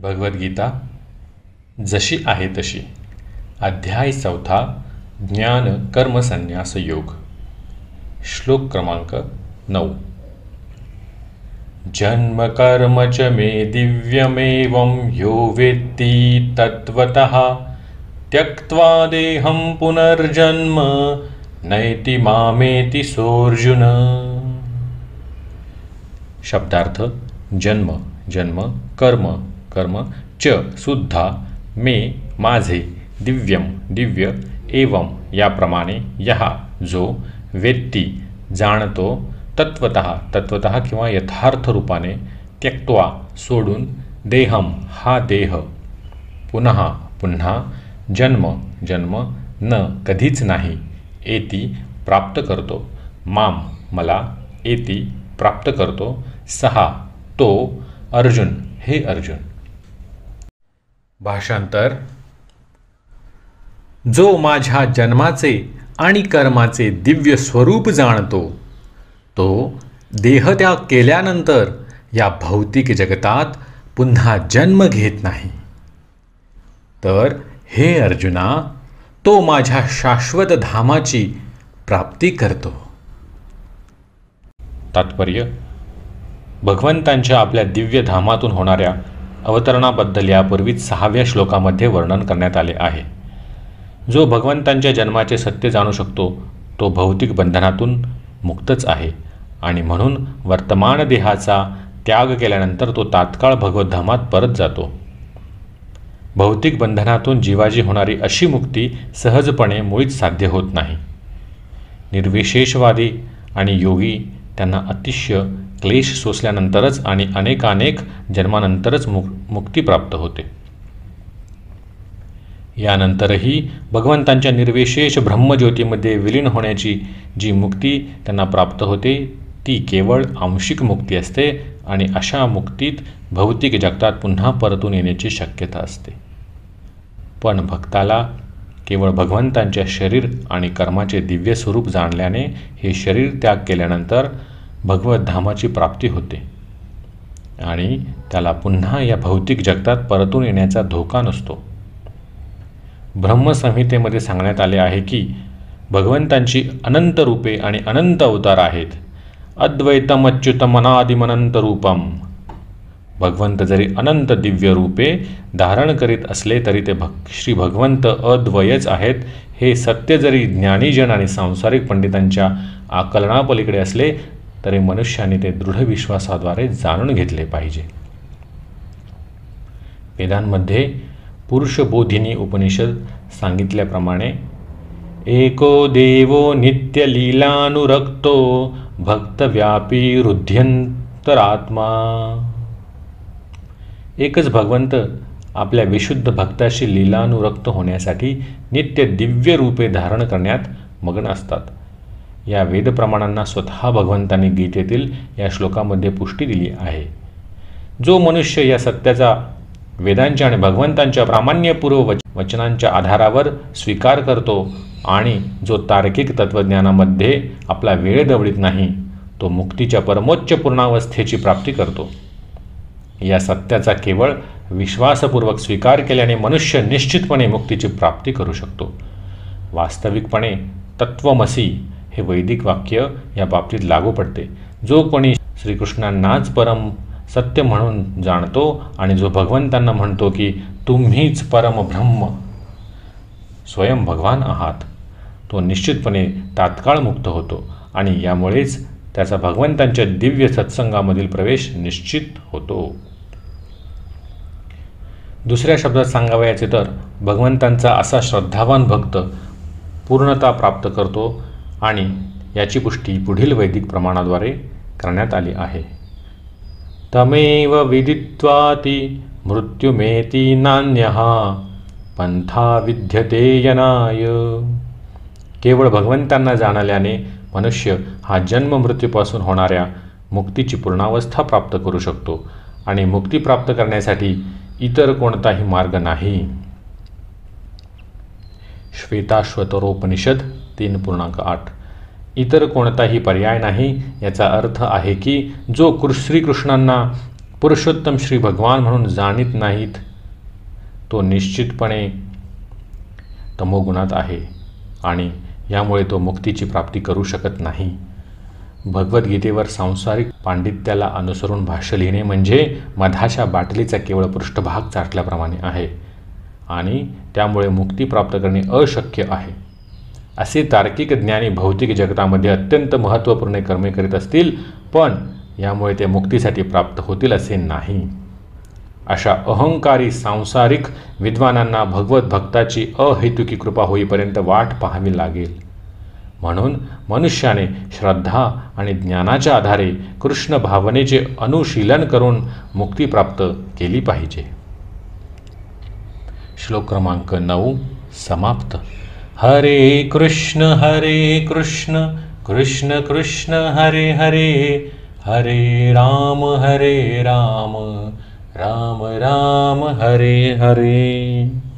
भगवद्गीता जशी आहे तशी अध्याय 4 ज्ञान कर्म संन्यास योग श्लोक क्रमांक 9 जन्म कर्म च मे दिव्यमेवं यो वेत्ति तत्त्वतः त्यक्त्वा देहं पुनर्जन्म नैति मामेति सोऽर्जुन। शब्दार्थ जन्म जन्म कर्म कर्म च सुद्धा मे माझे दिव्यम दिव्य एवं याप्रमाणे यहा जो वेत्ती जाणतो तत्वतः तत्वतः किंवा यथार्थ रूपाने त्यक्त्वा सोडून देहम हा देह पुन्हा पुन्हा जन्म जन्म न कधीच नाही एती प्राप्त करतो माम मला एती प्राप्त करतो सहा तो अर्जुन हे अर्जुन। भाषांतर जो माझ्या जन्माचे आणि कर्माचे दिव्य स्वरूप जाणतो तो देहत्याग केल्यानंतर या भौतिक जगतात पुन्हा जन्म घेत नाही, तर हे अर्जुना तो माझ्या शाश्वत धामाची प्राप्ती करतो। तात्पर्य भगवंतांच्या आपल्या दिव्य धामातून होणाऱ्या अवतरणाबद्दल यापूर्वीच 6व्या श्लोकामध्ये वर्णन करण्यात आले आहे। जो भगवंतांच्या जन्माचे सत्य जाणू शकतो तो भौतिक बंधनातून मुक्तच आहे आणि म्हणून वर्तमान देहाचा त्याग केल्यानंतर तो तात्काळ भगवद्धामात परत जातो। भौतिक बंधनातून जीवाची होणारी अशी मुक्ती सहजपणे मुळीच साध्य होत नाही। निर्विशेषवादी आणि योगी त्यांना अतिशय क्लेश सोसल्यानंतरच आणि अनेकानेक जन्मानंतरच मुक्ती प्राप्त होते। यानंतरही भगवंतांच्या निर्विशेष ब्रह्मज्योतीमध्ये विलीन होण्याची जी मुक्ती त्यांना प्राप्त होते ती केवळ आंशिक मुक्ती असते आणि अशा मुक्तीत भौतिक जगतात पुन्हा परतून येण्याची शक्यता असते। पण भक्ताला केवळ भगवंतांच्या शरीर आणि कर्माचे दिव्य स्वरूप जाणल्याने हे शरीर त्याग केल्यानंतर भगवत धामाची प्राप्ती होते आणि त्याला पुन्हा या भौतिक जगतात परतून येण्याचा धोका नसतो। ब्रह्मसंहितेमध्ये सांगण्यात आले आहे की भगवंतांची अनंत रूपे आणि अनंत अवतार आहेत। अद्वैतम अच्युतम अनादिमनंत रूपम। भगवंत जरी अनंत दिव्य रूपे धारण करीत असले तरी ते श्री भगवंत अद्वयच आहेत हे सत्य जरी ज्ञानीजन आणि सांसारिक पंडितांच्या आकलनापलीकडे असले तरी मनुष्याने ते दृढ विश्वासाद्वारे जाणून घेतले पाहिजे। वेदांमध्ये पुरुषबोधिनी उपनिषद सांगितल्याप्रमाणे एको देवो नित्यलीलानुरक्तो भक्तव्यापी हृद्यंतरात्मा। एकच भगवंत आपल्या विशुद्ध भक्ताशी लीलानुरक्त होण्यासाठी नित्य दिव्य रूपे धारण करण्यात मग्न असतात। या वेदप्रमाणांना स्वतः भगवंतांनी गीतेतील या श्लोकामध्ये पुष्टी दिली आहे। जो मनुष्य या सत्याचा वेदांच्या आणि भगवंतांच्या प्रामाण्यपूर्व वचनांच्या आधारावर स्वीकार करतो आणि जो तार्किक तत्त्वज्ञानामध्ये आपला वेळ दवडीत नाही तो मुक्तीच्या परमोच्च पूर्णावस्थेची प्राप्ती करतो। या सत्याचा केवळ विश्वासपूर्वक स्वीकार केल्याने मनुष्य निश्चितपणे मुक्तीची प्राप्ती करू शकतो। वास्तविकपणे तत्वमसी हे वैदिक वाक्य या बाबतीत लागू पडते। जो कोणी श्रीकृष्णांनाच परम सत्य म्हणून जाणतो आणि जो भगवंतांना म्हणतो की तुम्हीच परम ब्रह्म स्वयं भगवान आहात तो निश्चितपणे तात्काळ मुक्त होतो आणि यामुळेच त्याचा भगवंतांच्या दिव्य सत्संगामधील प्रवेश निश्चित होतो। दुसऱ्या शब्दात सांगावयाचे तर भगवंतांचा असा श्रद्धावान भक्त पूर्णता प्राप्त करतो आणि याची पुष्टी पुढील वैदिक प्रमाणाद्वारे करण्यात आली आहे। तमेव विदित्वाति मृत्युमेति नान्यः पंथा विद्यते यनाय। केवळ भगवंतांना जाणल्याने मनुष्य हा जन्म मृत्यूपासून होणाऱ्या मुक्तीची पूर्णावस्था प्राप्त करू शकतो आणि मुक्ती प्राप्त करण्यासाठी इतर कोणताही मार्ग नाही। श्वेताश्वतरोपनिषद 3.8 इतर कोणताही पर्याय नाही याचा अर्थ आहे की जो श्रीकृष्णांना पुरुषोत्तम श्री भगवान म्हणून जाणीत नाहीत, तो निश्चितपणे तमोगुणात आहे आणि यामुळे तो मुक्तीची प्राप्ती करू शकत नाही. भगवद्गीतेवर सांसारिक पांडित्याला अनुसरून भाष्य लिहिणे म्हणजे मधाच्या बाटलीचा केवळ पृष्ठभाग चाटल्याप्रमाणे आहे आणि त्यामुळे मुक्ती प्राप्त करणे अशक्य आहे. असे तार्किक ज्ञानी भौतिक जगतामध्ये अत्यंत महत्त्वपूर्ण कर्मे करीत असतील, पण यामुळे ते मुक्तीसाठी प्राप्त होतील असे नाही. अशा अहंकारी सांसारिक विद्वानांना भगवत भक्ताची अहेतुकी कृपा होईपर्यंत वाट पाहावी लागेल. म्हणून मनुष्याने श्रद्धा आणि ज्ञानाच्या आधारे कृष्ण भावनेचे अनुशीलन करून मुक्ती प्राप्त केली पाहिजे. श्लोक क्रमांक 9 समाप्त. हरे कृष्ण कृष्ण कृष्ण हरे हरे, हरे राम राम राम हरे हरे.